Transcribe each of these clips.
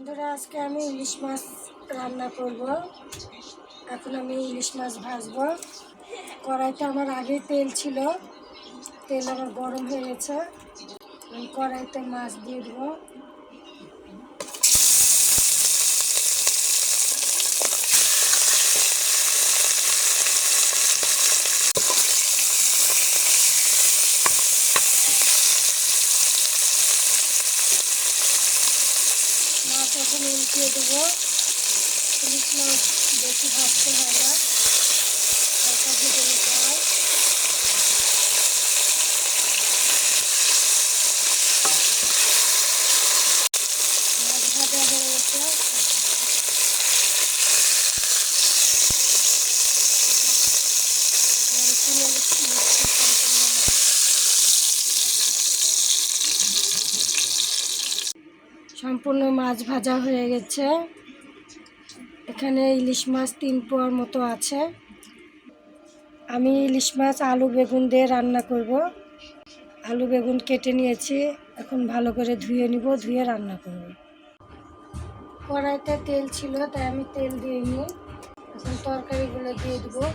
বন্ধুরা, আজকে আমি ইলিশ মাছ রান্না করব। এখন আমি ইলিশ মাছ ভাজবো। কড়াইতে আমার আগে তেল ছিল, তেল আমার গরম হয়ে গেছে। আমি কড়াইতে মাছ দিয়ে দেবো। মাছ এখন উল্টিয়ে দেবো। ইলিশ মাছ বেশি ভাজতে হয় না, হালকা ভেজে নিতে হয়। মাছ ভাজা হয়ে গেছে। সম্পূর্ণ মাছ ভাজা হয়ে গেছে। এখানে ইলিশ মাছ 3 পোয়ার মতো আছে। আমি ইলিশ মাছ আলু বেগুন দিয়ে রান্না করব। আলু বেগুন কেটে নিয়েছি, এখন ভালো করে ধুয়ে নিব, ধুয়ে রান্না করব। কড়াইতে তেল ছিল, তাই আমি তেল দিয়ে নিই। এখন তরকারিগুলো দিয়ে দেবো।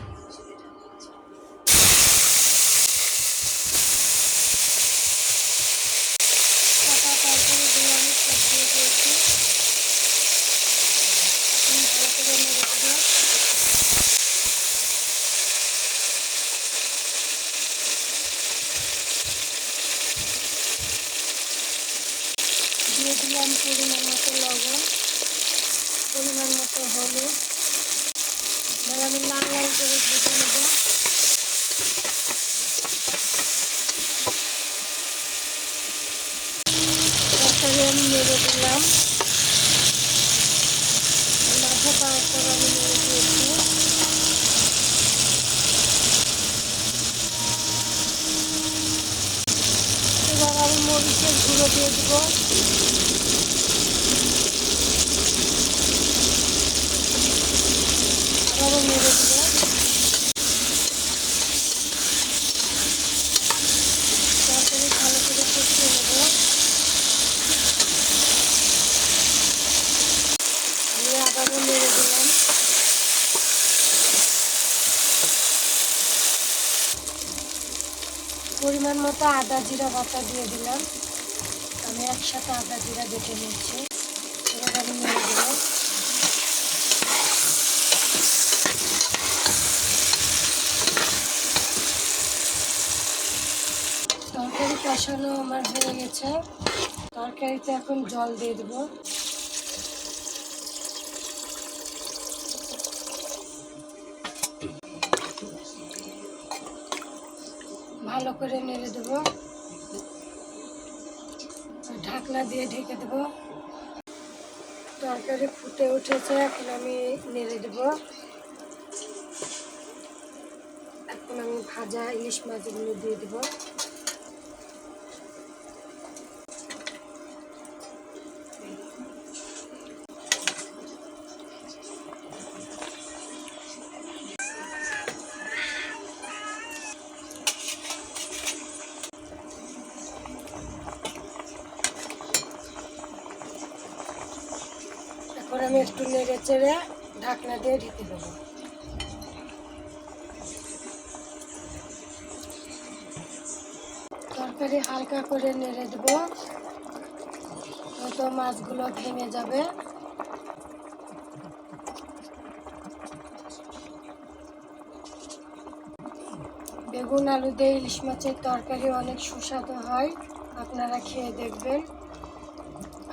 তরকারিগুলো আমি সব দিয়ে দিয়েছি। ভালো করে নেড়ে দেবো। দিয়ে দিলাম পরিমাণ মতো লবণ, পরিমাণ মতো হলুদ। আমি লাল লাল করে ভেজে নেব। তরকারি আমি নেড়ে দিলাম। মাঝে পাওয়ার পর আমি নেড়ে দিয়েছি। এবার আমি মরিচের গুঁড়ো দিয়ে দেবো। আবারও নেড়ে দেবো। তরকারি ভালো করে কষিয়ে নেব। আমি আবারও নেড়ে দিলাম। পরিমাণ মতো আদা জিরা বাটা দিয়ে দিলাম। আমি একসাথে আদা জিরা বেটে নিচ্ছি। এবার আমি নেড়ে দেবো। তরকারি কষানো আমার হয়ে গেছে। তরকারিতে এখন জল দিয়ে দেবো। ভালো করে নেড়ে দেবো। ঢাকনা দিয়ে ঢেকে দেবো। তরকারি ফুটে উঠেছে, এখন আমি নেড়ে দেবো। এখন আমি ভাজা ইলিশ মাছগুলো দিয়ে দেবো। এখন আমি একটু নেড়ে চেড়ে ঢাকনা দিয়ে ঢেকে দেবো। তরকারি হালকা করে নেড়ে দেবো, নয়তো মাছগুলো ভেঙে যাবে। বেগুন আলু দিয়ে ইলিশ মাছের তরকারি অনেক সুস্বাদু হয়। আপনারা খেয়ে দেখবেন,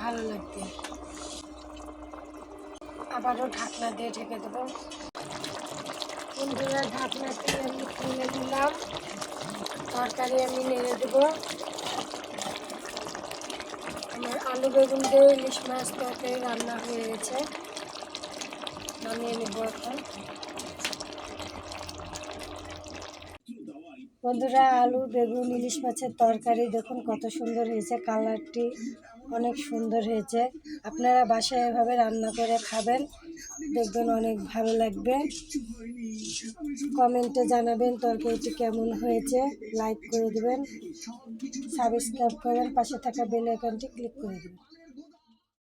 ভালো লাগবে। আবারও ঢাকনা দিয়ে ঢেকে দেবো। বন্ধুরা, ঢাকনাটি আমি খুলে দিলাম। তরকারি আমি নেড়ে দেবো। আমার আলু বেগুন দিয়ে ইলিশ মাছ তরকারি রান্না হয়ে গেছে। নামিয়ে নেব এখন। বন্ধুরা, আলু বেগুন ইলিশ মাছের তরকারি দেখুন কত সুন্দর হয়েছে। কালারটি অনেক সুন্দর হয়েছে। আপনারা বাসায় এভাবে রান্না করে খাবেন, দেখবেন অনেক ভালো লাগবে। কমেন্টে জানাবেন তরকারিটি কেমন হয়েছে। লাইক করে দেবেন, সাবস্ক্রাইব করেন, পাশে থাকা বেল আইকনটি ক্লিক করে দেবেন।